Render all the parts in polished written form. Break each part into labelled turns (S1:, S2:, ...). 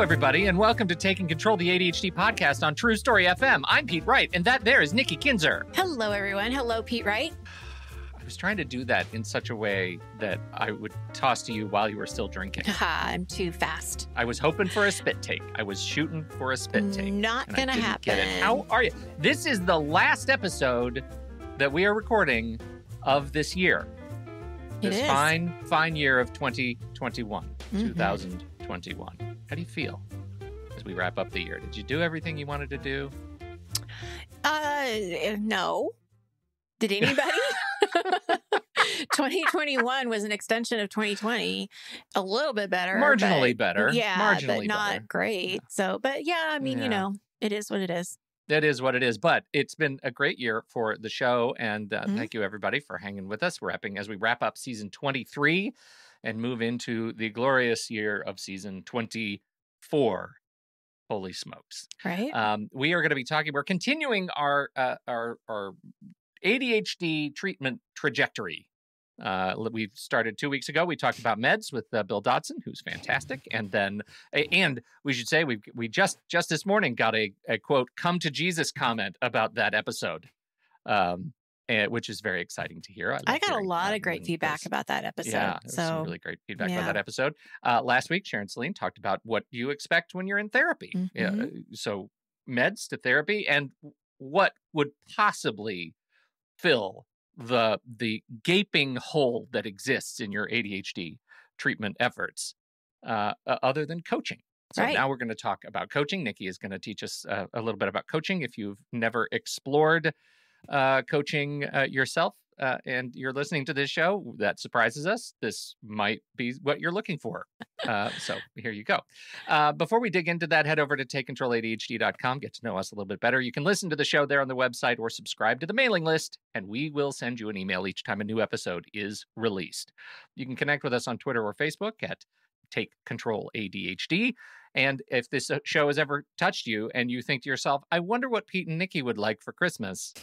S1: Hello, everybody, and welcome to Taking Control, the ADHD podcast on True Story FM. I'm Pete Wright, and that there is Nikki Kinzer.
S2: Hello, everyone. Hello, Pete Wright.
S1: I was trying to do that in such a way that I would toss to you while you were still drinking.
S2: I'm too fast.
S1: I was hoping for a spit take. I was shooting for a spit take.
S2: Not gonna happen.
S1: Get it. How are you? This is the last episode that we are recording of this year. This fine year of 2021, 2021. How do you feel as we wrap up the year? Did you do everything you wanted to do?
S2: No. Did anybody? 2021 was an extension of 2020, a little bit better.
S1: Marginally better.
S2: Yeah,
S1: marginally
S2: but not
S1: better.
S2: great.
S1: Yeah.
S2: So, but yeah, I mean, you know, it is what it is.
S1: That is what it is. But it's been a great year for the show. And thank you, everybody, for hanging with us. As we wrap up season 23 and move into the glorious year of season 24. Holy smokes.
S2: Right.
S1: We are going to be we're continuing our ADHD treatment trajectory. We started 2 weeks ago. We talked about meds with Bill Dodson, who's fantastic. And then, and we should say, we just this morning got a quote, come to Jesus comment about that episode, which is very exciting to hear.
S2: I got a lot of great feedback about that episode.
S1: Yeah, some really great feedback about that episode. Last week, Sharon Celine talked about what you expect when you're in therapy. So meds to therapy and what would possibly fill the gaping hole that exists in your ADHD treatment efforts, other than coaching. So now we're going to talk about coaching. Nikki is going to teach us a little bit about coaching. If you've never explored coaching yourself and you're listening to this show, that surprises us. This might be what you're looking for. So here you go. Before we dig into that, head over to takecontroladhd.com. Get to know us a little bit better. You can listen to the show there on the website or subscribe to the mailing list, and we will send you an email each time a new episode is released. You can connect with us on Twitter or Facebook at Take Control ADHD. And if this show has ever touched you and you think to yourself, I wonder what Pete and Nikki would like for Christmas,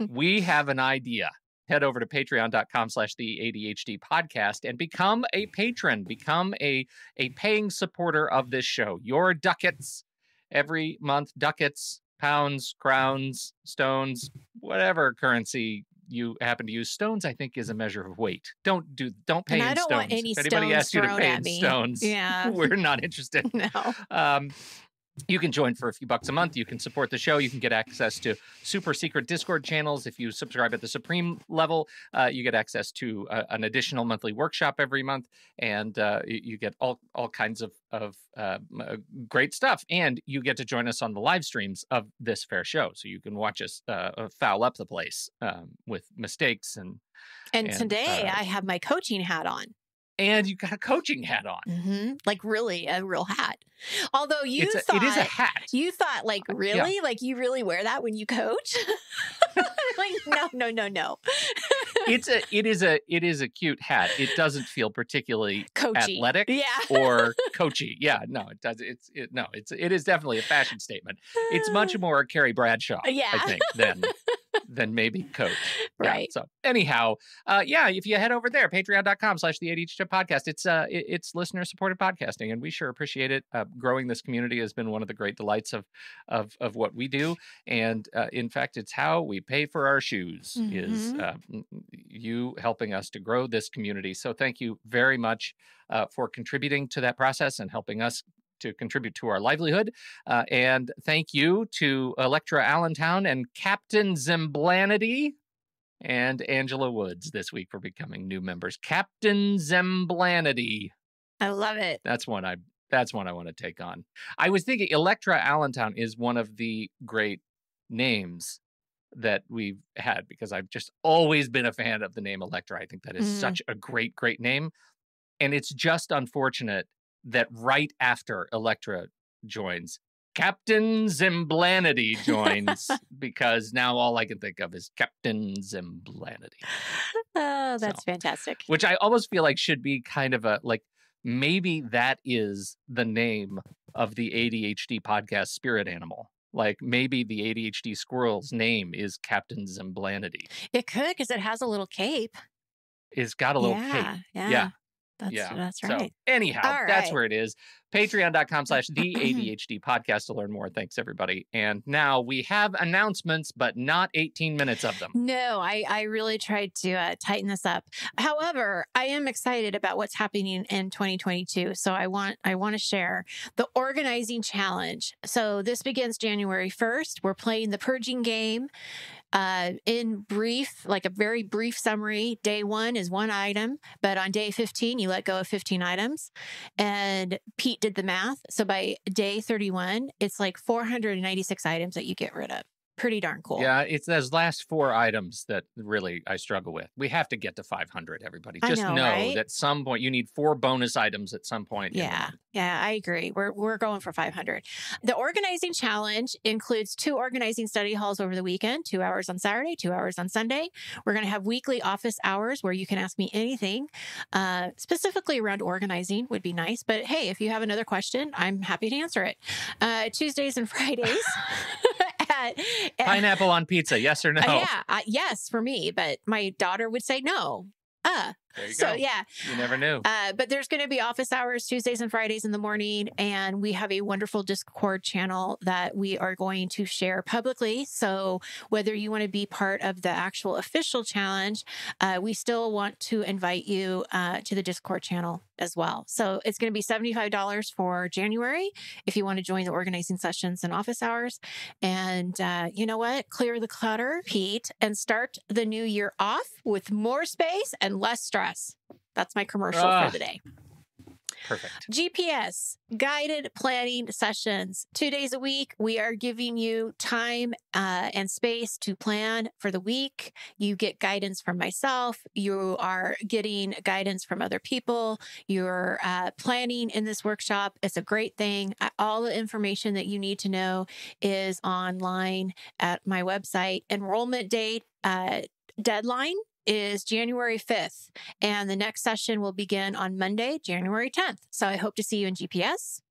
S1: we have an idea. Head over to patreon.com/the ADHD podcast and become a patron, become a paying supporter of this show. Your ducats every month, ducats, pounds, crowns, stones, whatever currency you happen to use. Stones, I think, is a measure of weight. Don't pay
S2: and
S1: in stones.
S2: I don't want any
S1: if anybody asks you to pay in stones, we're not interested.
S2: No.
S1: You can join for a few bucks a month. You can support the show. You can get access to super secret Discord channels. If you subscribe at the Supreme level, you get access to an additional monthly workshop every month, and you get all kinds of great stuff. And you get to join us on the live streams of this fair show, so you can watch us foul up the place with mistakes and
S2: today I have my coaching hat on.
S1: And you got a coaching hat on.
S2: Like really a real hat. Although it
S1: is a hat.
S2: You thought like really? Like you really wear that when you coach? Like no.
S1: It is a cute hat. It doesn't feel particularly
S2: coachy.
S1: Athletic or coachy. Yeah, no, it does. It is definitely a fashion statement. It's much more Carrie Bradshaw, I think, than maybe coach.
S2: Right.
S1: Yeah, so anyhow, if you head over there, patreon.com/the ADHD podcast, it's listener supported podcasting, and we sure appreciate it. Growing this community has been one of the great delights of what we do. And in fact, it's how we pay for our shoes is you helping us to grow this community. So thank you very much for contributing to that process and helping us to contribute to our livelihood. And thank you to Electra Allentown and Captain Zemblanity and Angela Woods this week for becoming new members. Captain Zemblanity.
S2: I love it.
S1: That's one I want to take on. I was thinking Electra Allentown is one of the great names that we've had because I've just always been a fan of the name Electra. I think that is such a great name. And it's just unfortunate that right after Electra joins, Captain Zemblanity joins because now all I can think of is Captain Zemblanity.
S2: Oh, that's fantastic.
S1: Which I almost feel like should be kind of a, like, maybe that is the name of the ADHD podcast spirit animal. Like maybe the ADHD squirrel's name is Captain Zemblanity.
S2: It could, because it has a little cape.
S1: It's got a little cape.
S2: Yeah. That's
S1: So
S2: right.
S1: anyhow,
S2: All
S1: that's
S2: right.
S1: where it is. Patreon.com/the ADHD podcast to learn more. Thanks, everybody. And now we have announcements, but not 18 minutes of them.
S2: No, I really tried to tighten this up. However, I am excited about what's happening in 2022. So I want to share the organizing challenge. So this begins January 1st. We're playing the purging game. In brief, like a very brief summary, day 1 is 1 item, but on day 15, you let go of 15 items. And Pete did the math. So by day 31, it's like 496 items that you get rid of. Pretty darn cool.
S1: Yeah, it's those last 4 items that really I struggle with. We have to get to 500, everybody. Just know
S2: right?
S1: that at some point you need 4 bonus items at some point.
S2: Yeah, I agree. We're going for 500. The organizing challenge includes 2 organizing study halls over the weekend, 2 hours on Saturday, 2 hours on Sunday. We're going to have weekly office hours where you can ask me anything, specifically around organizing would be nice. But hey, if you have another question, I'm happy to answer it. Tuesdays and Fridays.
S1: Pineapple on pizza, yes or no?
S2: Yes, for me, but my daughter would say no.
S1: There you go. Yeah. You never knew.
S2: But there's going to be office hours Tuesdays and Fridays in the morning. And we have a wonderful Discord channel that we are going to share publicly. So whether you want to be part of the actual official challenge, we still want to invite you to the Discord channel as well. So it's going to be $75 for January if you want to join the organizing sessions and office hours. And you know what? Clear the clutter, Pete, and start the new year off with more space and less stress. That's my commercial for the day.
S1: Perfect.
S2: GPS, guided planning sessions. 2 days a week, we are giving you time and space to plan for the week. You get guidance from myself. You are getting guidance from other people. You're planning in this workshop. It's a great thing. All the information that you need to know is online at my website. Enrollment date, deadline is January 5th, and the next session will begin on Monday, January 10th. So I hope to see you in GPS.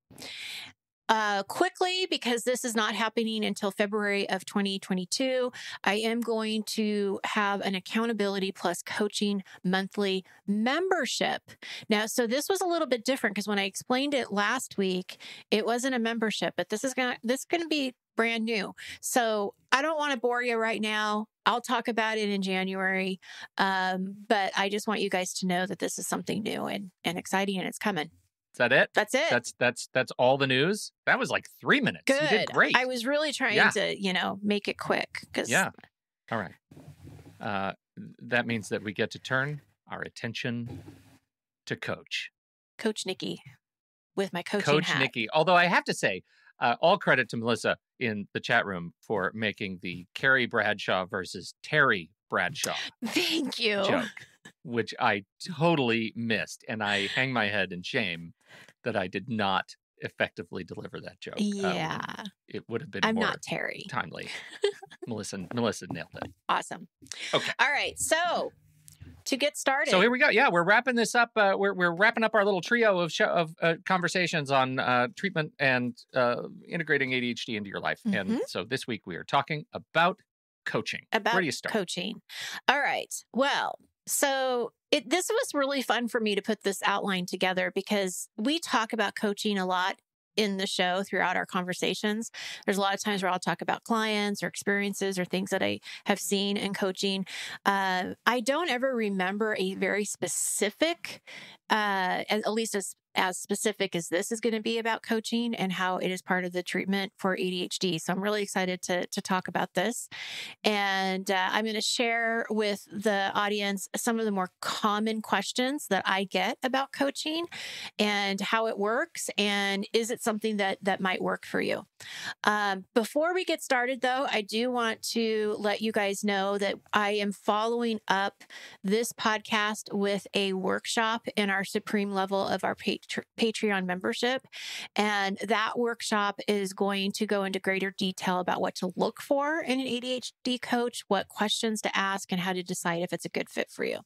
S2: Quickly, because this is not happening until February of 2022, I am going to have an accountability plus coaching monthly membership. Now, so this was a little bit different because when I explained it last week, it wasn't a membership, but this is going to be brand new. So I don't want to bore you right now. I'll talk about it in January. But I just want you guys to know that this is something new and exciting, and it's coming.
S1: Is that it?
S2: That's it.
S1: That's all the news. That was like 3 minutes.
S2: Good.
S1: You did great.
S2: I was really trying to, make it quick.
S1: Yeah. All right. That means that we get to turn our attention to Coach
S2: Nikki with my coaching
S1: Coach
S2: hat.
S1: Nikki. Although I have to say, all credit to Melissa in the chat room for making the Carrie Bradshaw versus Terry Bradshaw
S2: Thank you.
S1: joke, which I totally missed. And I hang my head in shame that I did not effectively deliver that joke.
S2: Yeah.
S1: It would have been
S2: I'm
S1: more
S2: not Terry.
S1: timely. Melissa nailed it.
S2: Awesome.
S1: Okay.
S2: All right. So to get started.
S1: So here we go. Yeah, we're wrapping this up. We're wrapping up our little trio of conversations on treatment and integrating ADHD into your life.
S2: Mm-hmm.
S1: And so this week we are talking about coaching. Where do you start?
S2: Coaching. All right. Well, so this was really fun for me to put this outline together because we talk about coaching a lot in the show throughout our conversations. There's a lot of times where I'll talk about clients or experiences or things that I have seen in coaching. I don't ever remember a very specific, at least as specific as this is going to be about coaching and how it is part of the treatment for ADHD. So I'm really excited to talk about this. And I'm going to share with the audience some of the more common questions that I get about coaching and how it works. And is it something that might work for you? Before we get started, though, I do want to let you guys know that I am following up this podcast with a workshop in our supreme level of our Patreon membership. And that workshop is going to go into greater detail about what to look for in an ADHD coach, what questions to ask, and how to decide if it's a good fit for you.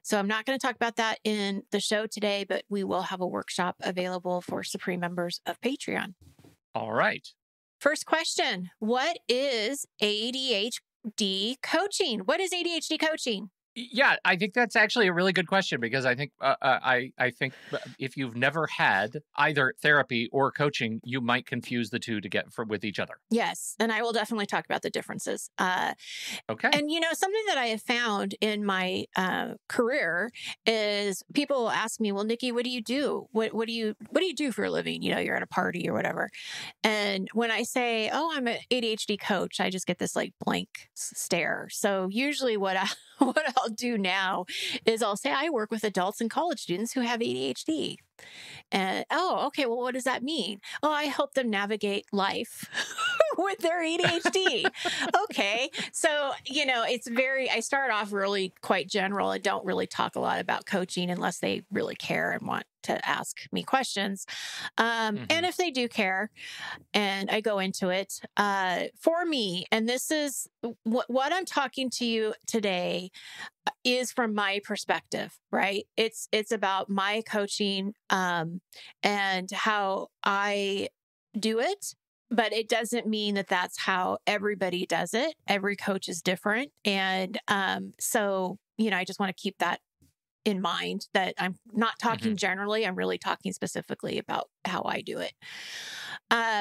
S2: So I'm not going to talk about that in the show today, but we will have a workshop available for supreme members of Patreon.
S1: All right.
S2: First question. What is ADHD coaching? What is ADHD coaching?
S1: Yeah, I think that's actually a really good question because I think I think if you've never had either therapy or coaching, you might confuse the two to with each other.
S2: Yes. And I will definitely talk about the differences.
S1: Okay.
S2: And, something that I have found in my career is people will ask me, well, Nikki, what do you do? What do you do for a living? You're at a party or whatever. And when I say, oh, I'm an ADHD coach, I just get this like blank stare. So usually what I'll do now is I'll say I work with adults and college students who have ADHD. And oh, okay, well, what does that mean? Oh, I help them navigate life with their ADHD. Okay. So, I start off really quite general. I don't really talk a lot about coaching unless they really care and want to ask me questions. And if they do care, and I go into it, for me, and this is what I'm talking to you today is from my perspective, right? It's about my coaching, and how I do it, but it doesn't mean that that's how everybody does it. Every coach is different. And, so, I just want to keep that in mind that I'm not talking generally. I'm really talking specifically about how I do it.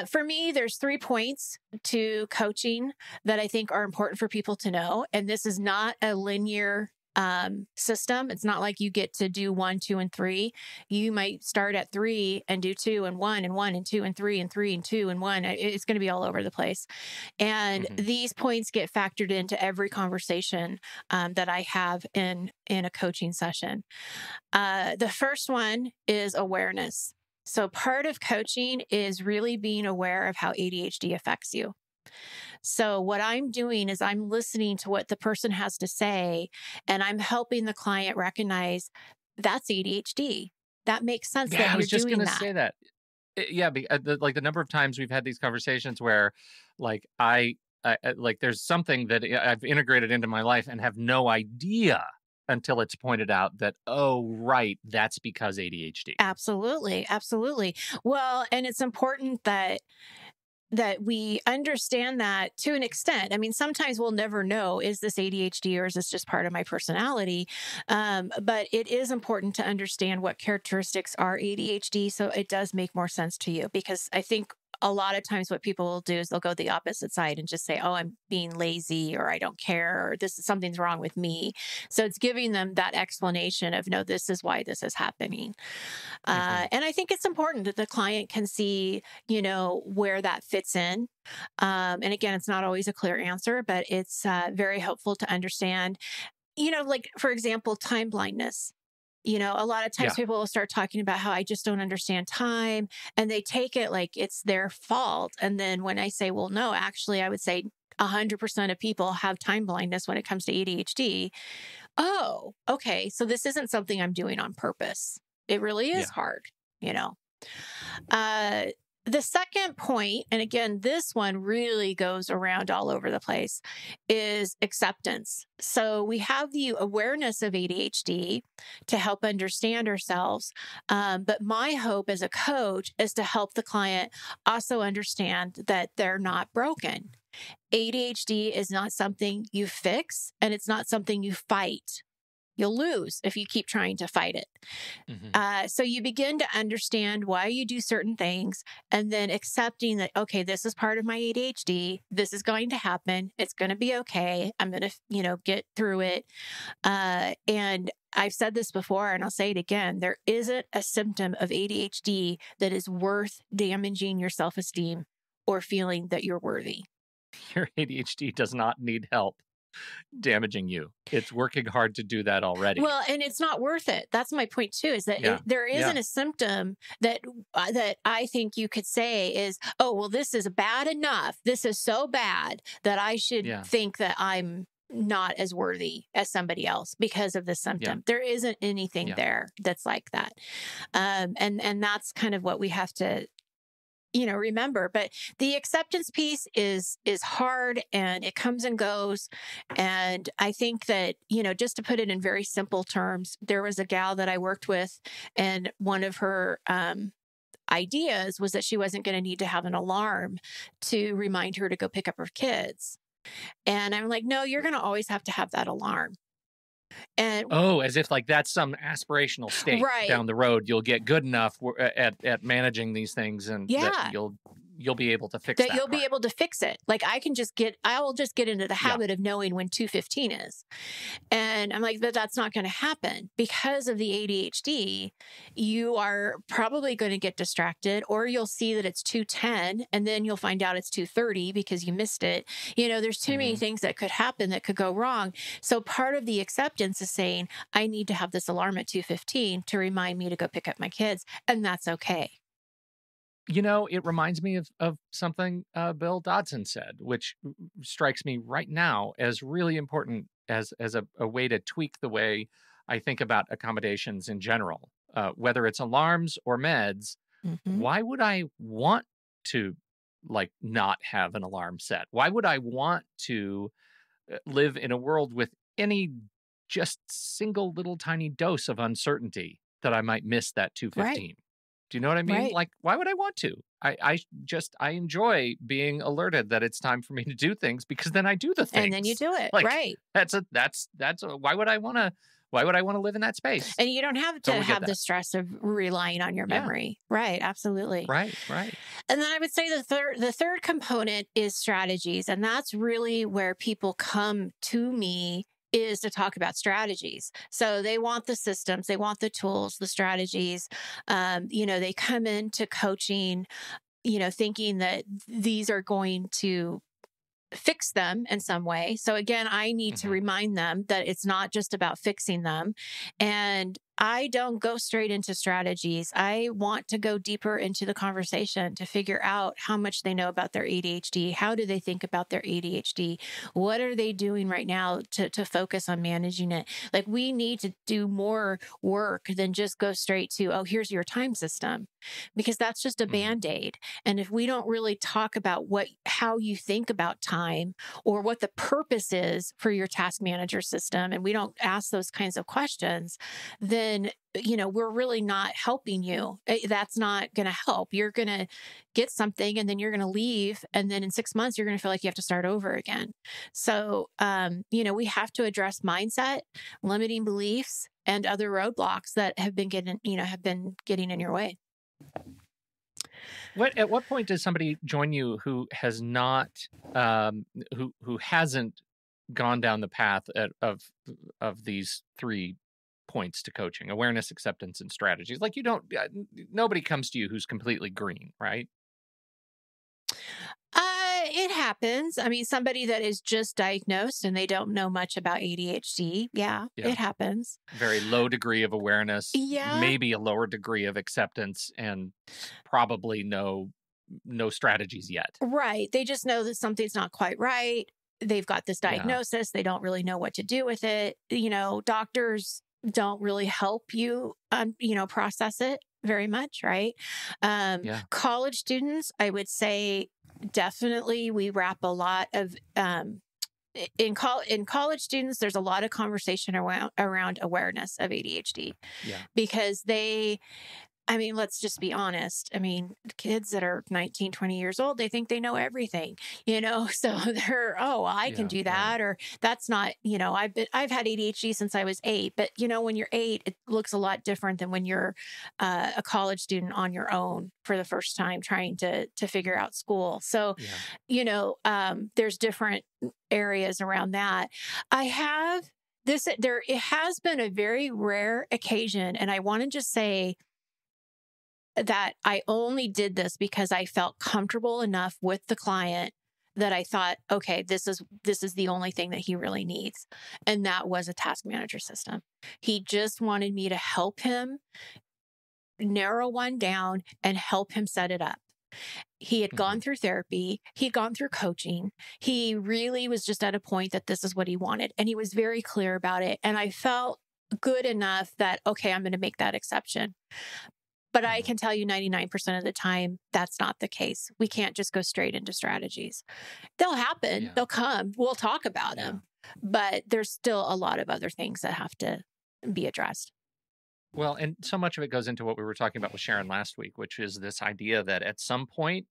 S2: For me, there's 3 points to coaching that I think are important for people to know. And this is not a linear system. It's not like you get to do 1, 2, and 3. You might start at 3 and do 2 and 1 and 1 and 2 and 3 and 3 and 2 and 1. It's going to be all over the place. And these points get factored into every conversation that I have in a coaching session. The first one is awareness. So part of coaching is really being aware of how ADHD affects you. So what I'm doing is I'm listening to what the person has to say, and I'm helping the client recognize that's ADHD. That makes sense that
S1: I was
S2: you're
S1: just
S2: doing
S1: going to
S2: that.
S1: say that. Yeah, like the number of times we've had these conversations where, like, like there's something that I've integrated into my life and have no idea until it's pointed out that, oh, right, that's because ADHD.
S2: Absolutely, absolutely. Well, and it's important that we understand that to an extent. I mean, sometimes we'll never know, is this ADHD or is this just part of my personality? But it is important to understand what characteristics are ADHD. So it does make more sense to you, because I think a lot of times what people will do is they'll go the opposite side and just say, oh, I'm being lazy, or I don't care, or something's wrong with me. So it's giving them that explanation of, no, this is why this is happening. And I think it's important that the client can see, where that fits in. And again, it's not always a clear answer, but it's very helpful to understand, like, for example, time blindness. A lot of times people will start talking about how I just don't understand time, and they take it like it's their fault. And then when I say, well, no, actually, I would say 100% of people have time blindness when it comes to ADHD. Oh, okay. So this isn't something I'm doing on purpose. It really is hard, Uh, the second point, and again, this one really goes around all over the place, is acceptance. So we have the awareness of ADHD to help understand ourselves. But my hope as a coach is to help the client also understand that they're not broken. ADHD is not something you fix, and it's not something you fight. You'll lose if you keep trying to fight it. So you begin to understand why you do certain things, and then accepting that, okay, this is part of my ADHD. This is going to happen. It's going to be okay. I'm going to, get through it. And I've said this before, and I'll say it again. There isn't a symptom of ADHD that is worth damaging your self-esteem or feeling that you're worthy.
S1: Your ADHD does not need help damaging you. It's working hard to do that already.
S2: Well, and it's not worth it. That's my point too, is that there isn't a symptom that I think you could say is, oh, well, this is bad enough. This is so bad that I should think that I'm not as worthy as somebody else because of the symptom. There isn't anything there that's like that. And that's kind of what we have to remember. But the acceptance piece is hard, and it comes and goes. And I think that, just to put it in very simple terms, there was a gal that I worked with, and one of her ideas was that she wasn't going to need to have an alarm to remind her to go pick up her kids. And I'm like, no, you're going to always have to have that alarm. And
S1: as if like that's some aspirational state
S2: right.
S1: down the road. You'll get good enough at managing these things, and that you'll be able to fix that.
S2: You'll be able to fix it. Like I will just get into the habit of knowing when 2:15 is. And I'm like, but that's not going to happen because of the ADHD. You are probably going to get distracted, or you'll see that it's 2:10 and then you'll find out it's 2:30 because you missed it. There's too many things that could happen that could go wrong. So part of the acceptance is saying, I need to have this alarm at 2:15 to remind me to go pick up my kids. And that's okay.
S1: It reminds me of something Bill Dodson said, which strikes me right now as really important as a way to tweak the way I think about accommodations in general, whether it's alarms or meds. Why would I want to not have an alarm set? Why would I want to live in a world with any just single little tiny dose of uncertainty that I might miss that 2:15? Right. Do you know what I mean?
S2: Right.
S1: Like, why would I want to? I enjoy being alerted that it's time for me to do things, because then I do the things.
S2: And then you do it. Right.
S1: Why would I want to live in that space?
S2: And you don't have to have the stress of relying on your memory. Yeah. Right. Absolutely.
S1: Right.
S2: And then I would say the third component is strategies. And that's really where people come to me, is to talk about strategies. So they want the systems, they want the tools, the strategies. They come into coaching, thinking that these are going to fix them in some way. So again, I need to remind them that it's not just about fixing them. And I don't go straight into strategies. I want to go deeper into the conversation to figure out how much they know about their ADHD. How do they think about their ADHD? What are they doing right now to focus on managing it? Like, we need to do more work than just go straight to, oh, here's your time system, because that's just a Band-Aid. And if we don't really talk about how you think about time, or what the purpose is for your task manager system, and we don't ask those kinds of questions, then we're really not helping you. That's not going to help. You're going to get something and then you're going to leave. And then in 6 months, you're going to feel like you have to start over again. So, we have to address mindset, limiting beliefs, and other roadblocks that have been getting in your way.
S1: At what point does somebody join you who has not, who hasn't gone down the path of these 3 points to coaching: awareness, acceptance, and strategies? Like, nobody comes to you who's completely green, right?
S2: It happens. I mean, somebody that is just diagnosed and they don't know much about ADHD. Yeah, it happens.
S1: Very low degree of awareness.
S2: Yeah.
S1: Maybe a lower degree of acceptance, and probably no strategies yet.
S2: Right. They just know that something's not quite right. They've got this diagnosis. They don't really know what to do with it. Doctors don't really help you, process it very much, right? College students, I would say, definitely we wrap a lot of in college students. There's a lot of conversation around awareness of ADHD, because let's just be honest. Kids that are 19, 20 years old, they think they know everything, so they're, I can do that. Or that's not, I've had ADHD since I was 8, but when you're 8, it looks a lot different than when you're a college student on your own for the first time, trying to figure out school. So, there's different areas around that. It has been a very rare occasion. And I want to just say that I only did this because I felt comfortable enough with the client that I thought, okay, this is the only thing that he really needs. And that was a task manager system. He just wanted me to help him narrow one down and help him set it up. He had gone through therapy. He'd gone through coaching. He really was just at a point that this is what he wanted. And he was very clear about it. And I felt good enough that, okay, I'm going to make that exception. But I can tell you 99% of the time, that's not the case. We can't just go straight into strategies. They'll happen. They'll come. We'll talk about them. But there's still a lot of other things that have to be addressed.
S1: Well, and so much of it goes into what we were talking about with Sharon last week, which is this idea that at some point,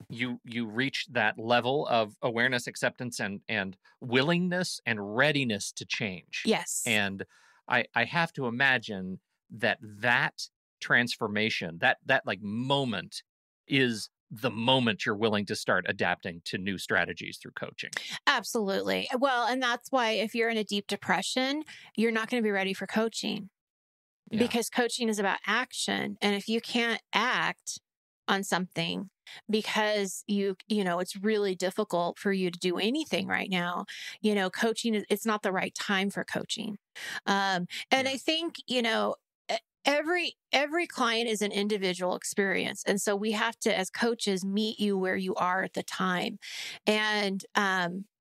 S1: you reach that level of awareness, acceptance, and willingness and readiness to change.
S2: Yes.
S1: And I have to imagine that transformation, that like moment, is the moment you're willing to start adapting to new strategies through coaching.
S2: Absolutely. Well, and that's why if you're in a deep depression, you're not going to be ready for coaching, because coaching is about action. And if you can't act on something because it's really difficult for you to do anything right now, coaching it's not the right time for coaching. And I think, every client is an individual experience. And so we have to, as coaches, meet you where you are at the time. And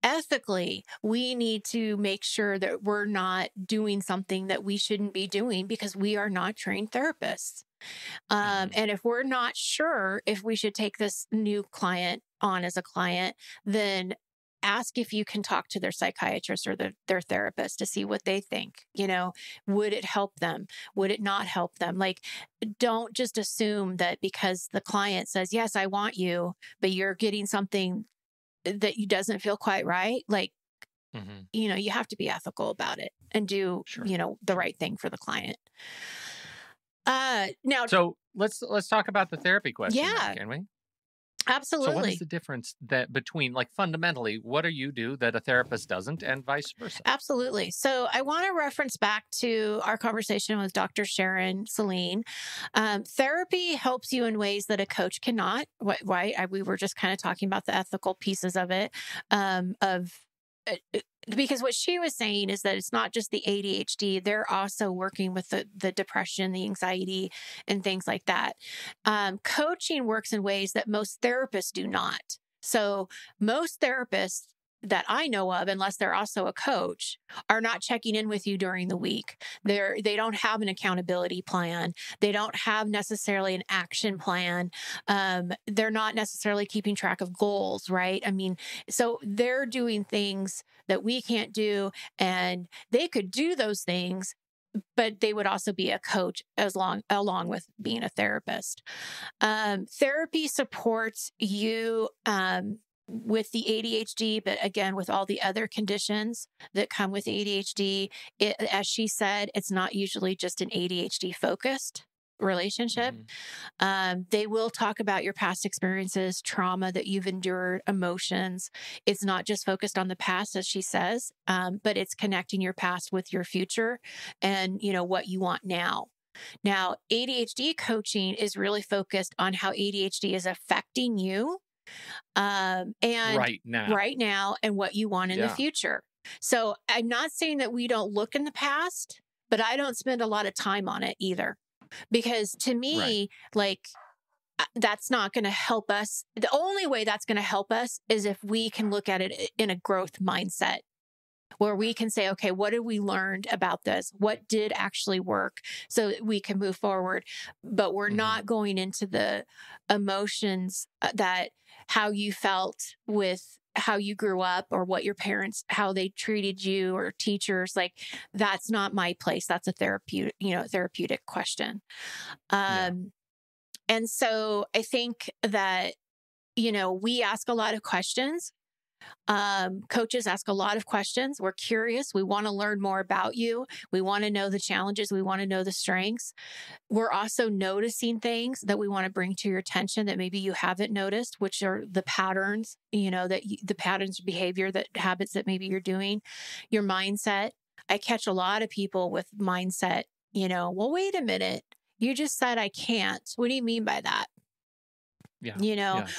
S2: ethically, we need to make sure that we're not doing something that we shouldn't be doing, because we are not trained therapists. And if we're not sure if we should take this new client on as a client, then ask if you can talk to their psychiatrist or their therapist to see what they think. Would it help them? Would it not help them? Like, don't just assume that because the client says, yes, I want you, but you're getting something that you doesn't feel quite right. Like, you have to be ethical about it and do, the right thing for the client. Now,
S1: so let's talk about the therapy question.
S2: Yeah,
S1: now, can we?
S2: Absolutely.
S1: So what is the difference that between, like, fundamentally, what do you do that a therapist doesn't, and vice versa?
S2: Absolutely. So I want to reference back to our conversation with Dr. Sharon Celine. Therapy helps you in ways that a coach cannot. We were just kind of talking about the ethical pieces of it, because what she was saying is that it's not just the ADHD. They're also working with the depression, the anxiety, and things like that. Coaching works in ways that most therapists do not. So most therapists that I know of, unless they're also a coach, are not checking in with you during the week. They don't have an accountability plan. They don't have necessarily an action plan. They're not necessarily keeping track of goals, right? I mean, so they're doing things that we can't do, and they could do those things, but they would also be a coach along with being a therapist. Therapy supports you with the ADHD, but again, with all the other conditions that come with ADHD, as she said, it's not usually just an ADHD focused relationship. They will talk about your past experiences, trauma that you've endured, emotions. It's not just focused on the past, as she says, but it's connecting your past with your future and, what you want now. Now, ADHD coaching is really focused on how ADHD is affecting you and
S1: right
S2: now and what you want in the future. So I'm not saying that we don't look in the past, but I don't spend a lot of time on it either, because to me, that's not going to help us. The only way that's going to help us is if we can look at it in a growth mindset, where we can say, okay, what have we learned about this? What did actually work, so that we can move forward? But we're not going into the emotions that how you felt with how you grew up, or what your parents, how they treated you, or teachers. Like, that's not my place. That's a therapeutic question. And so I think that, we ask a lot of questions. Coaches ask a lot of questions. We're curious. We want to learn more about you. We want to know the challenges. We want to know the strengths. We're also noticing things that we want to bring to your attention that maybe you haven't noticed, which are the patterns, the patterns of behavior, that habits that maybe you're doing, your mindset. I catch a lot of people with mindset, well, wait a minute. You just said I can't. What do you mean by that?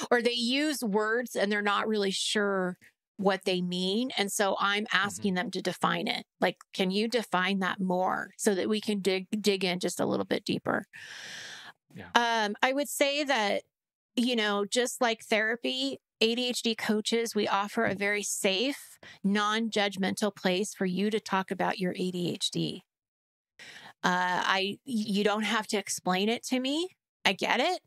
S2: Or they use words and they're not really sure what they mean. And so I'm asking them to define it. Like, can you define that more, so that we can dig in just a little bit deeper? I would say that, just like therapy, ADHD coaches, we offer a very safe, non-judgmental place for you to talk about your ADHD. You don't have to explain it to me. I get it.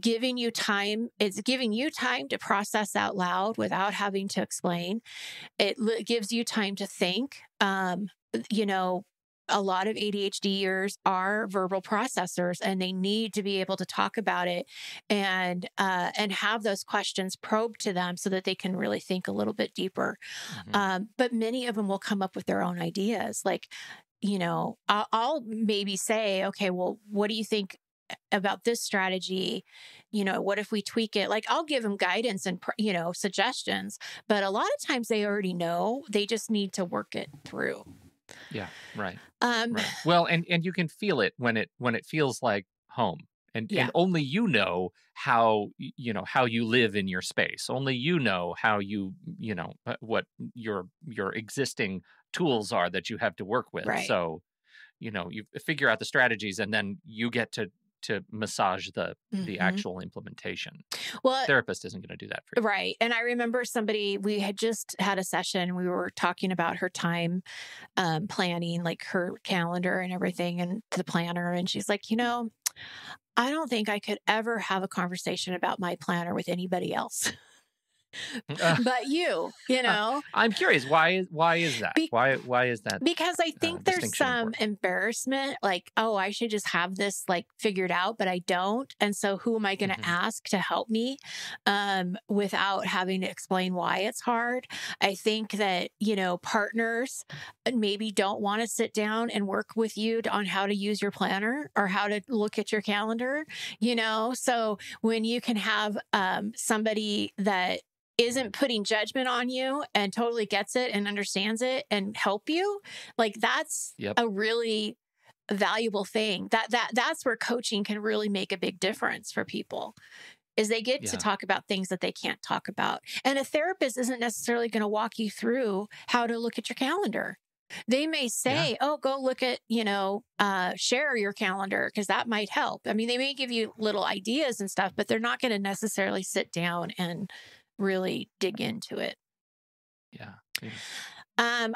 S2: Giving you time, it's giving you time to process out loud without having to explain. It gives you time to think. a lot of ADHDers are verbal processors, and they need to be able to talk about it and have those questions probed to them so that they can really think a little bit deeper. But many of them will come up with their own ideas. Like, I'll maybe say, okay, well, what do you think about this strategy? What if we tweak it? Like, I'll give them guidance and, suggestions, but a lot of times they already know, they just need to work it through.
S1: Yeah. Right. Right. Well, and you can feel it when it feels like home, and only how you live in your space. Only how what your existing tools are that you have to work with.
S2: Right.
S1: So, you figure out the strategies, and then you get to massage the actual implementation. Well, therapist isn't going to do that for you.
S2: Right. And I remember we had just had a session. We were talking about her time planning, like her calendar and everything, and the planner. And she's like, I don't think I could ever have a conversation about my planner with anybody else. But
S1: I'm curious, why is that? Why is that?
S2: Because I think there's some embarrassment, like, oh, I should just have this like figured out, but I don't. And so who am I going to ask to help me without having to explain why it's hard? I think that, partners maybe don't want to sit down and work with you on how to use your planner or how to look at your calendar, So when you can have somebody that isn't putting judgment on you and totally gets it and understands it and help you, like that's a really valuable thing. That's where coaching can really make a big difference for people, is they get to talk about things that they can't talk about. And a therapist isn't necessarily going to walk you through how to look at your calendar. They may say, oh, go look at, share your calendar, because that might help. I mean, they may give you little ideas and stuff, but they're not going to necessarily sit down and really dig into it.
S1: Yeah.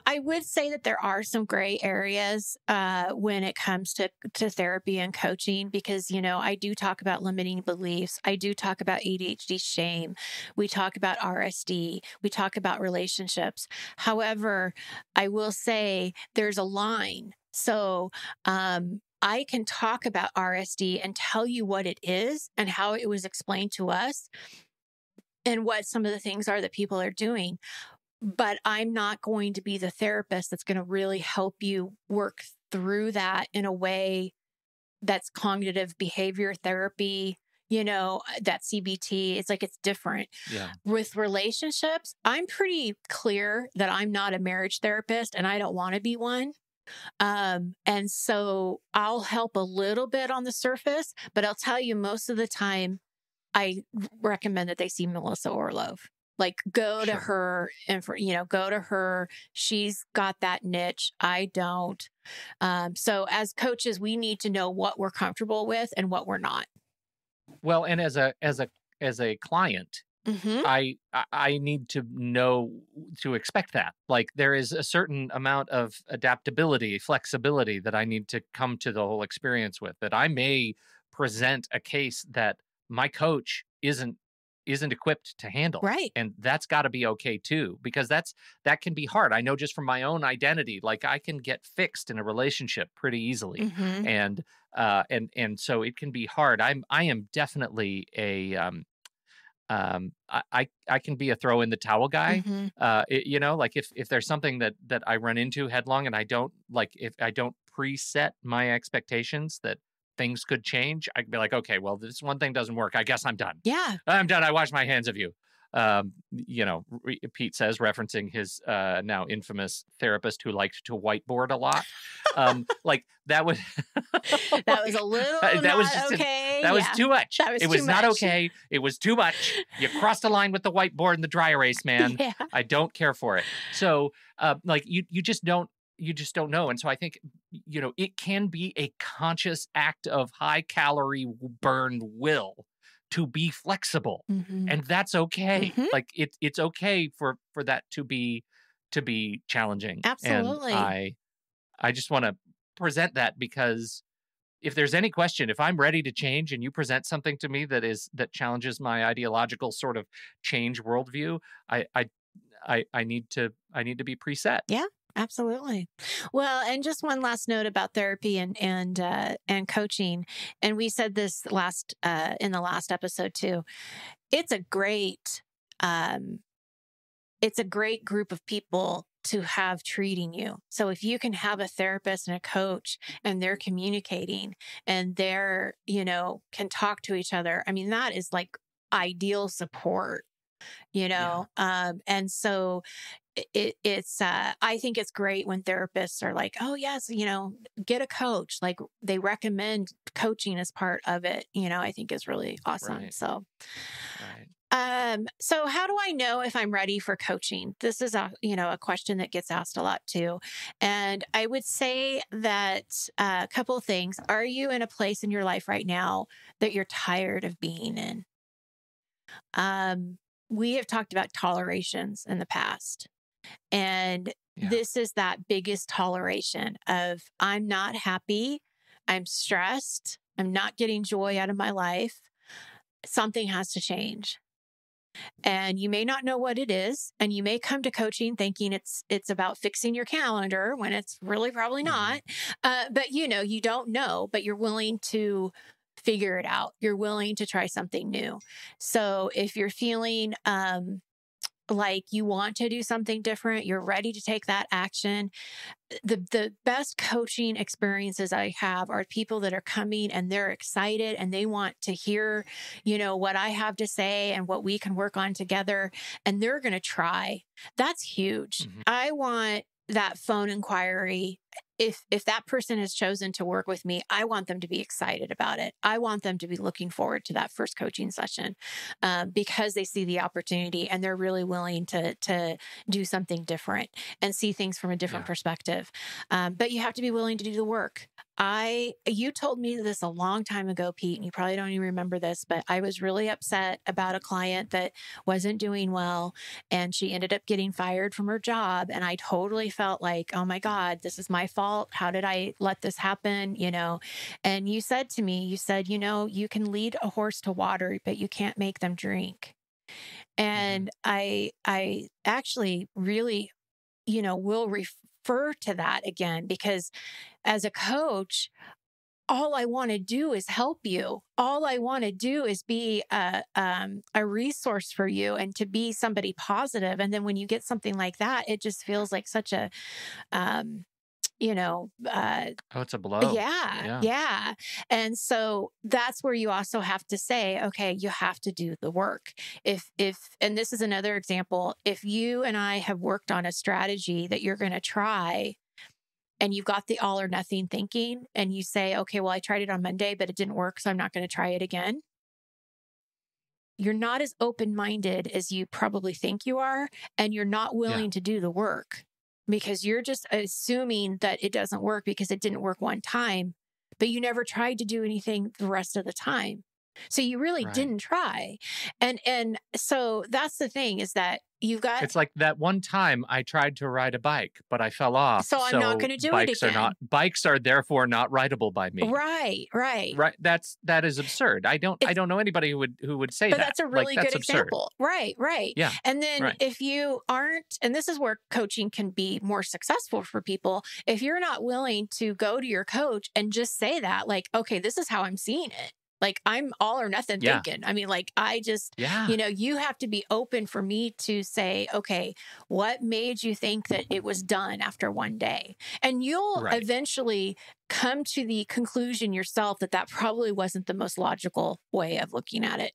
S2: I would say that there are some gray areas when it comes to therapy and coaching, because, I do talk about limiting beliefs. I do talk about ADHD shame. We talk about RSD. We talk about relationships. However, I will say there's a line. So, I can talk about RSD and tell you what it is and how it was explained to us and what some of the things are that people are doing. But I'm not going to be the therapist that's going to really help you work through that in a way that's cognitive behavior therapy, that CBT. It's like, it's different.
S1: Yeah.
S2: With relationships, I'm pretty clear that I'm not a marriage therapist and I don't want to be one. And so I'll help a little bit on the surface, but I'll tell you, most of the time, I recommend that they see Melissa Orlov. Like, go to her and go to her. She's got that niche. I don't. So as coaches, we need to know what we're comfortable with and what we're not.
S1: Well, and as a client, I need to know to expect that. Like, there is a certain amount of adaptability, flexibility that I need to come to the whole experience with, that I may present a case that my coach isn't equipped to handle.
S2: Right.
S1: And that's got to be okay too, because that can be hard. I know just from my own identity, like, I can get fixed in a relationship pretty easily. And so it can be hard. I am definitely I can be a throw in the towel guy. Like, if there's something that I run into headlong, and if I don't preset my expectations that things could change, I could be like, okay, well, this one thing doesn't work. I guess I'm done.
S2: Yeah.
S1: I'm done. I wash my hands of you. Pete says, referencing his now infamous therapist who liked to whiteboard a lot. Like, that was
S2: that was a little that was just okay.
S1: That was too much.
S2: It was
S1: not okay. It was too much. You crossed the line with the whiteboard and the dry erase, man.
S2: Yeah.
S1: I don't care for it. So, you just don't know. And so I think, it can be a conscious act of high calorie burn will to be flexible. And that's okay. Like, it's okay for that to be challenging.
S2: Absolutely.
S1: And I just want to present that, because if there's any question, if I'm ready to change and you present something to me that challenges my ideological sort of change worldview, I need to be preset.
S2: Yeah. Absolutely. Well, and just one last note about therapy and coaching. And we said this in the last episode too. It's a great um, it's a great group of people to have treating you. So if you can have a therapist and a coach and they're communicating and they're, can talk to each other, I mean, that is like ideal support, and so it's I think it's great when therapists are like, oh yes, get a coach, like they recommend coaching as part of it, I think is really awesome.
S1: Right.
S2: So
S1: Right.
S2: So how do I know if I'm ready for coaching? This is a question that gets asked a lot too. And I would say that a couple of things. Are you in a place in your life right now that you're tired of being in? We have talked about tolerations in the past. And this is that biggest toleration of I'm not happy, I'm stressed, I'm not getting joy out of my life. Something has to change. And you may not know what it is. And you may come to coaching thinking it's about fixing your calendar when it's really probably not. But you don't know, but you're willing to figure it out. You're willing to try something new. So if you're feeling like you want to do something different, you're ready to take that action. The best coaching experiences I have are people that are coming and they're excited and they want to hear, what I have to say and what we can work on together, and they're going to try. That's huge. I want that phone inquiry. If that person has chosen to work with me, I want them to be excited about it. I want them to be looking forward to that first coaching session because they see the opportunity and they're really willing to do something different and see things from a different perspective. But you have to be willing to do the work. You told me this a long time ago, Pete, and you probably don't even remember this, but I was really upset about a client that wasn't doing well, and she ended up getting fired from her job. And I totally felt like, oh my God, this is my fault. How did I let this happen? And you said to me, you can lead a horse to water, but you can't make them drink. And I actually really, will refer to that again, because as a coach, all I want to do is help you. All I want to do is be a resource for you and to be somebody positive. And then when you get something like that, it just feels like such a,
S1: it's a blow.
S2: Yeah. And so that's where you also have to say, okay, you have to do the work. And this is another example, if you and I have worked on a strategy that you're going to try, and you've got the all or nothing thinking, and you say, okay, well, I tried it on Monday, but it didn't work, so I'm not going to try it again. You're not as open-minded as you probably think you are, and you're not willing to do the work because you're just assuming that it doesn't work because it didn't work one time, but you never tried to do anything the rest of the time. So you really didn't try. And so that's the thing, is that you've got...
S1: It's like that one time I tried to ride a bike, but I fell off.
S2: So I'm not going to do it again.
S1: Bikes are therefore not rideable by me.
S2: Right.
S1: That is absurd. I don't know anybody who would say that.
S2: But that's a really good example. Right.
S1: Yeah.
S2: And then if you aren't, and this is where coaching can be more successful for people, if you're not willing to go to your coach and just say that, like, okay, this is how I'm seeing it. Like, I'm all or nothing thinking. I mean, like, I just, you have to be open for me to say, okay, what made you think that it was done after one day? And you'll eventually come to the conclusion yourself that probably wasn't the most logical way of looking at it.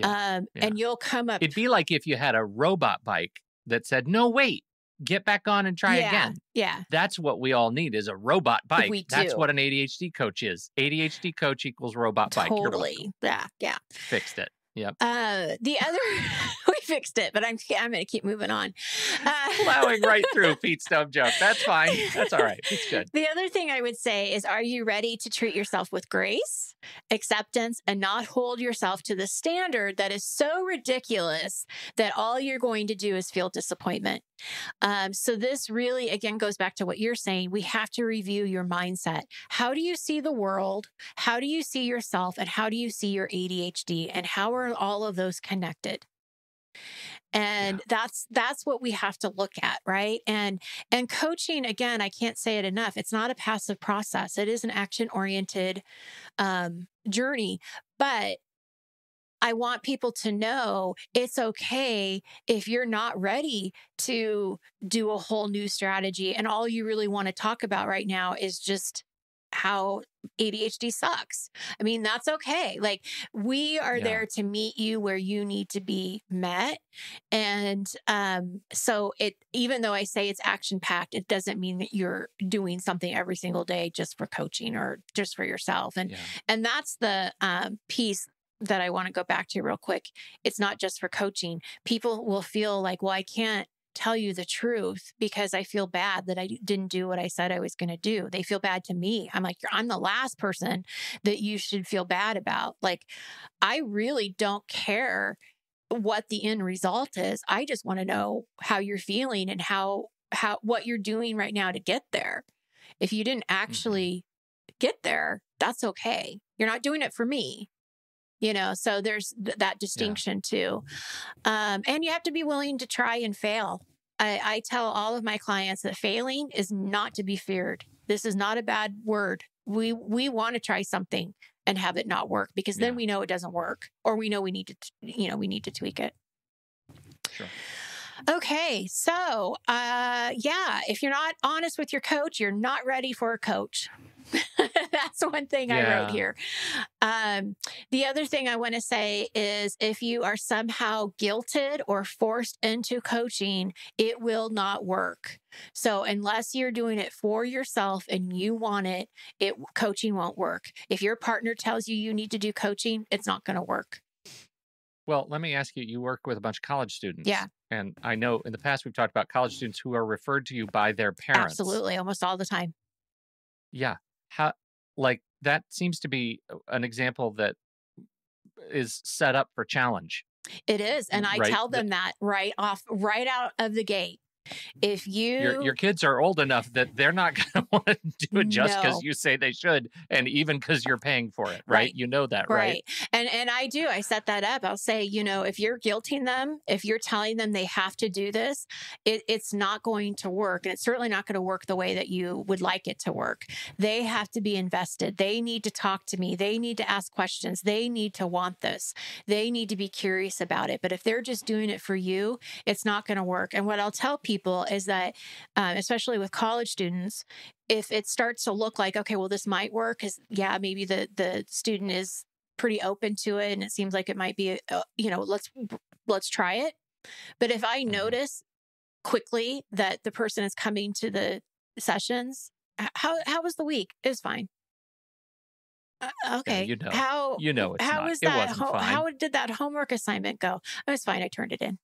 S2: And you'll come up.
S1: It'd be like if you had a robot bike that said, no, wait. Get back on and try again.
S2: Yeah.
S1: That's what we all need, is a robot bike.
S2: We do.
S1: That's what an ADHD coach is. ADHD coach equals robot bike.
S2: Totally. Yeah.
S1: Fixed it. Yep.
S2: The other, we fixed it, but I'm going to keep moving on.
S1: Plowing right through Pete's dumb joke. That's fine. That's all right. It's good.
S2: The other thing I would say is, are you ready to treat yourself with grace, acceptance, and not hold yourself to the standard that is so ridiculous that all you're going to do is feel disappointment? So this really, again, goes back to what you're saying. We have to review your mindset. How do you see the world? How do you see yourself? And how do you see your ADHD? And how are all of those connected? And that's what we have to look at, right? And coaching, again, I can't say it enough. It's not a passive process. It is an action-oriented journey. But I want people to know it's okay if you're not ready to do a whole new strategy and all you really want to talk about right now is just how ADHD sucks. I mean, that's okay. Like, we are there to meet you where you need to be met. And so even though I say it's action packed, it doesn't mean that you're doing something every single day just for coaching or just for yourself. And that's the piece that I want to go back to real quick. It's not just for coaching. People will feel like, well, I can't tell you the truth because I feel bad that I didn't do what I said I was going to do. They feel bad to me. I'm like, I'm the last person that you should feel bad about. Like, I really don't care what the end result is. I just want to know how you're feeling and how what you're doing right now to get there. If you didn't actually get there, that's okay. You're not doing it for me. So there's that distinction too. And you have to be willing to try and fail. I tell all of my clients that failing is not to be feared. This is not a bad word. We want to try something and have it not work because then we know it doesn't work, or we know we need to tweak it.
S1: Sure.
S2: Okay. So, if you're not honest with your coach, you're not ready for a coach. That's one thing I wrote here. The other thing I want to say is if you are somehow guilted or forced into coaching, it will not work. So unless you're doing it for yourself and you want it, coaching won't work. If your partner tells you you need to do coaching, it's not going to work.
S1: Well, let me ask you, you work with a bunch of college students.
S2: Yeah.
S1: And I know in the past we've talked about college students who are referred to you by their parents.
S2: Absolutely. Almost all the time.
S1: Yeah. That seems to be an example that is set up for challenge.
S2: It is. And I tell them that right out of the gate. If
S1: your kids are old enough that they're not going to want to do it just because you say they should, and even because you're paying for it, right? You know that, right?
S2: And I set that up. I'll say, if you're guilting them, if you're telling them they have to do this, it's not going to work, and it's certainly not going to work the way that you would like it to work. They have to be invested. They need to talk to me. They need to ask questions. They need to want this. They need to be curious about it. But if they're just doing it for you, it's not going to work. And what I'll tell people is that, especially with college students, if it starts to look like, okay, well, this might work, because maybe the student is pretty open to it, and it seems like it might be, let's try it. But if I notice quickly that the person is coming to the sessions, how was the week? It was fine. Okay.
S1: It's
S2: how
S1: not.
S2: Was
S1: it
S2: that?
S1: Wasn't fine.
S2: How did that homework assignment go? It was fine. I turned it in.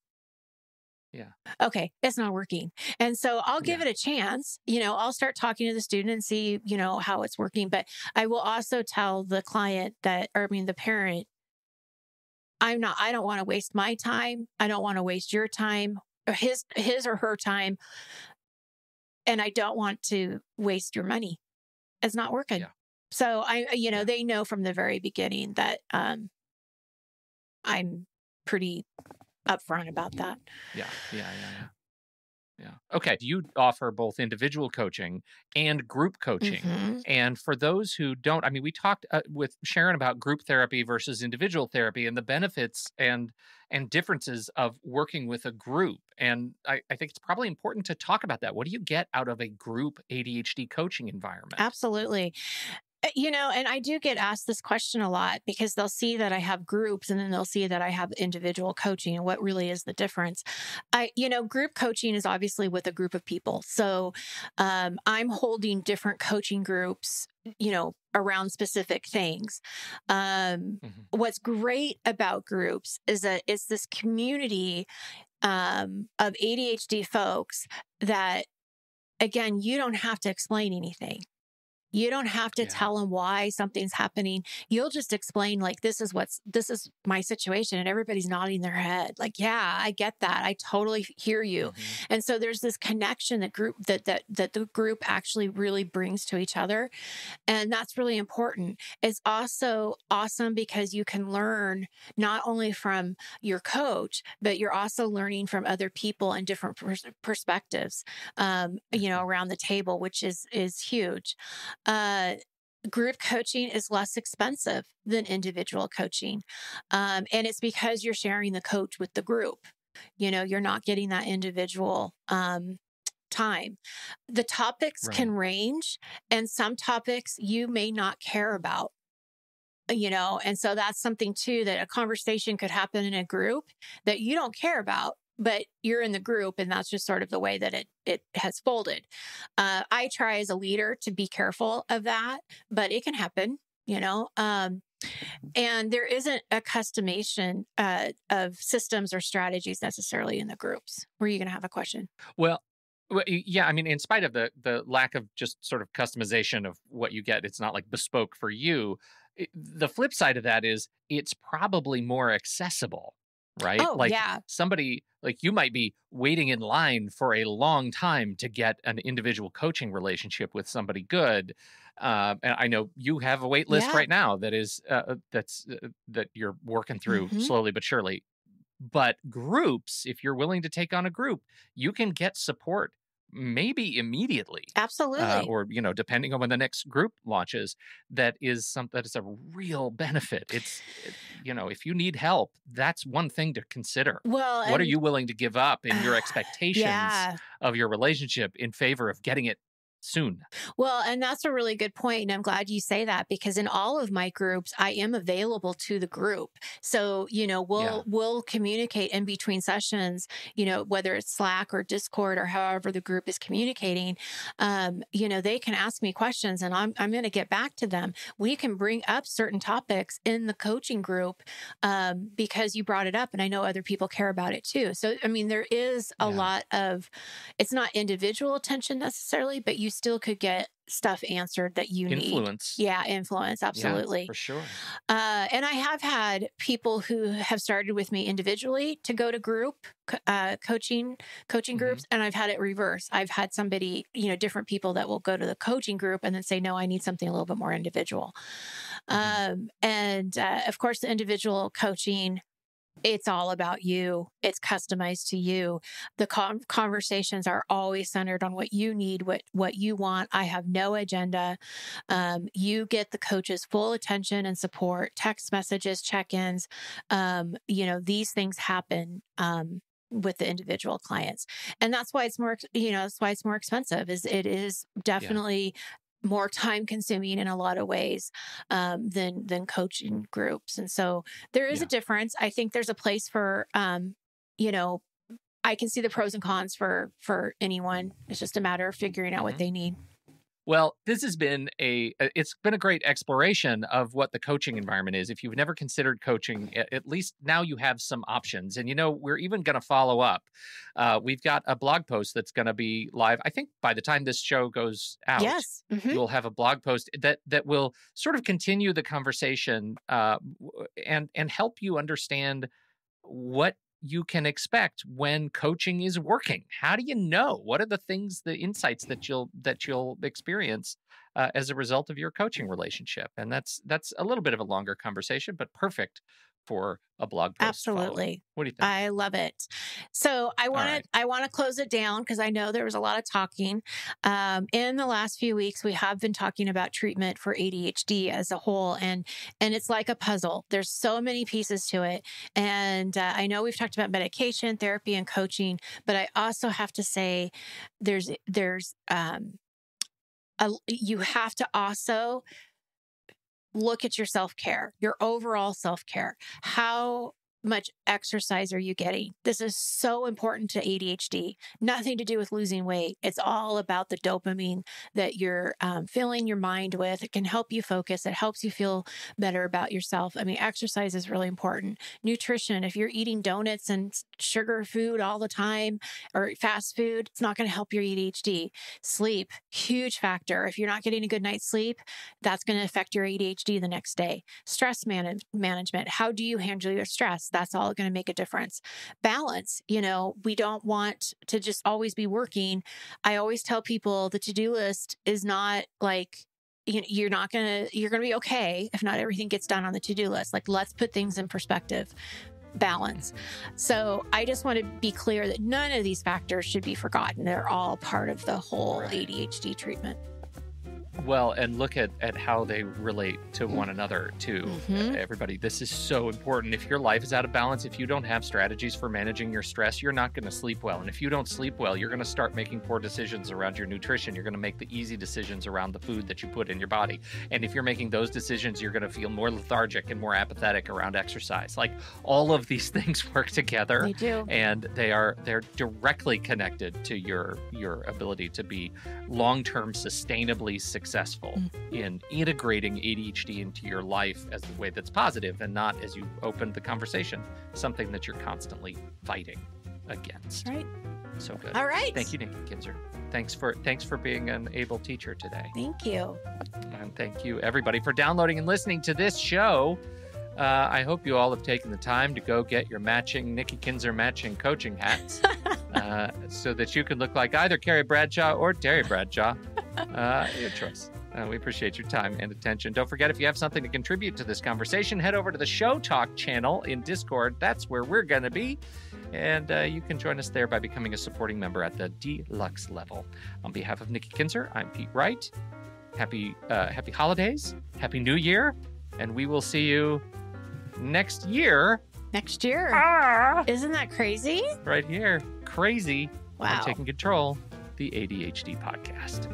S1: Yeah.
S2: Okay. It's not working. And so I'll give it a chance. I'll start talking to the student and see, how it's working. But I will also tell the client the parent, I don't want to waste my time. I don't want to waste your time or his or her time. And I don't want to waste your money. It's not working. Yeah. So they know from the very beginning that I'm pretty upfront about that.
S1: Yeah. Okay. You offer both individual coaching and group coaching.
S2: Mm-hmm.
S1: And for those who don't, we talked with Sharon about group therapy versus individual therapy and the benefits and differences of working with a group. And I think it's probably important to talk about that. What do you get out of a group ADHD coaching environment?
S2: Absolutely. And I do get asked this question a lot because they'll see that I have groups and then they'll see that I have individual coaching, and what really is the difference. Group coaching is obviously with a group of people. So I'm holding different coaching groups, around specific things. What's great about groups is that it's this community of ADHD folks that, again, you don't have to explain anything. You don't have to
S1: Yeah.
S2: tell them why something's happening. You'll just explain, like, this is my situation. And everybody's nodding their head. Like, yeah, I get that. I totally hear you. And so there's this connection that the group actually really brings to each other. And that's really important. It's also awesome because you can learn not only from your coach, but you're also learning from other people and different perspectives, around the table, which is huge. Group coaching is less expensive than individual coaching. And it's because you're sharing the coach with the group. You're not getting that individual time. The topics can range, and some topics you may not care about. And so that's something too, that a conversation could happen in a group that you don't care about, but you're in the group, and that's just sort of the way that it has folded. I try as a leader to be careful of that, but it can happen, and there isn't a customization of systems or strategies necessarily in the groups. Were you going to have a question?
S1: Well, yeah, I mean, in spite of the lack of just sort of customization of what you get, it's not like bespoke for you. The flip side of that is it's probably more accessible, right?
S2: Oh,
S1: Like
S2: yeah.
S1: somebody like you might be waiting in line for a long time to get an individual coaching relationship with somebody good. And I know you have a wait list
S2: Yeah.
S1: right now that you're working through
S2: Mhm.
S1: slowly but surely. But groups, if you're willing to take on a group, you can get support maybe immediately,
S2: Absolutely.
S1: or depending on when the next group launches. That is a real benefit. If you need help, that's one thing to consider.
S2: Well,
S1: What are
S2: and
S1: you willing to give up in your expectations
S2: yeah.
S1: of your relationship in favor of getting it soon?
S2: Well, and that's a really good point. And I'm glad you say that, because in all of my groups, I am available to the group. So,
S1: Yeah.
S2: we'll communicate in between sessions, whether it's Slack or Discord or however the group is communicating. They can ask me questions, and I'm going to get back to them. We can bring up certain topics in the coaching group because you brought it up, and I know other people care about it too. So, I mean, there is a lot of, it's not individual attention necessarily, but you still could get stuff answered that you need.
S1: Influence.
S2: Yeah, influence.
S1: Yeah,
S2: Absolutely.
S1: for sure.
S2: And I have had people who have started with me individually to go to group coaching groups, and I've had it reverse. I've had somebody, different people that will go to the coaching group and then say, no, I need something a little bit more individual. And of course, the individual coaching, it's all about you. It's customized to you. The conversations are always centered on what you need, what you want. I have no agenda. You get the coach's full attention and support, text messages, check-ins. These things happen with the individual clients. And that's why it's more, that's why it's more expensive. It is definitely more time consuming in a lot of ways than coaching groups. And so there is a difference. I think there's a place for, I can see the pros and cons for anyone. It's just a matter of figuring out what they need.
S1: Well, this has been it's been a great exploration of what the coaching environment is. If you've never considered coaching, at least now you have some options. And, we're even going to follow up. We've got a blog post that's going to be live. I think by the time this show goes out,
S2: Yes.
S1: you'll have a blog post that will sort of continue the conversation and help you understand what you can expect when coaching is working. How do you know? What are the insights that you'll experience as a result of your coaching relationship? And that's a little bit of a longer conversation, but perfect for a blog post.
S2: Absolutely.
S1: What do you think?
S2: I love it. So I want to close it down because I know there was a lot of talking. In the last few weeks, we have been talking about treatment for ADHD as a whole, and it's like a puzzle. There's so many pieces to it. And I know we've talked about medication, therapy, and coaching, but I also have to say you have to also look at your self-care, your overall self-care. How much exercise are you getting? This is so important to ADHD. Nothing to do with losing weight. It's all about the dopamine that you're filling your mind with. It can help you focus. It helps you feel better about yourself. I mean, exercise is really important. Nutrition, if you're eating donuts and sugar food all the time or fast food, it's not going to help your ADHD. Sleep, huge factor. If you're not getting a good night's sleep, that's going to affect your ADHD the next day. Stress management. How do you handle your stress? That's all going to make a difference. Balance. We don't want to just always be working. I always tell people the to-do list is not like, you're going to be okay if not everything gets done on the to-do list. Like, let's put things in perspective. Balance. So I just want to be clear that none of these factors should be forgotten. They're all part of the whole ADHD treatment.
S1: Well, and look at how they relate to one another, too. Everybody, this is so important. If your life is out of balance, if you don't have strategies for managing your stress, you're not going to sleep well. And if you don't sleep well, you're going to start making poor decisions around your nutrition. You're going to make the easy decisions around the food that you put in your body. And if you're making those decisions, you're going to feel more lethargic and more apathetic around exercise. Like, all of these things work together.
S2: They do.
S1: And they're directly connected to your ability to be long-term sustainably successful in integrating ADHD into your life as the way that's positive and not, as you opened the conversation, something that you're constantly fighting against.
S2: That's right.
S1: So good.
S2: All right.
S1: Thank you, Nikki Kinzer. Thanks for being an able teacher today.
S2: Thank you.
S1: And thank you, everybody, for downloading and listening to this show. I hope you all have taken the time to go get your matching Nikki Kinzer matching coaching hats so that you can look like either Carrie Bradshaw or Terry Bradshaw. Your choice. We appreciate your time and attention. Don't forget, if you have something to contribute to this conversation, head over to the Show Talk channel in Discord. That's where we're going to be. And you can join us there by becoming a supporting member at the deluxe level. On behalf of Nikki Kinzer, I'm Pete Wright. Happy holidays. Happy New Year. And we will see you next year.
S2: Next year. Isn't that crazy?
S1: Right here. Crazy.
S2: Wow.
S1: I'm Taking Control, the ADHD podcast.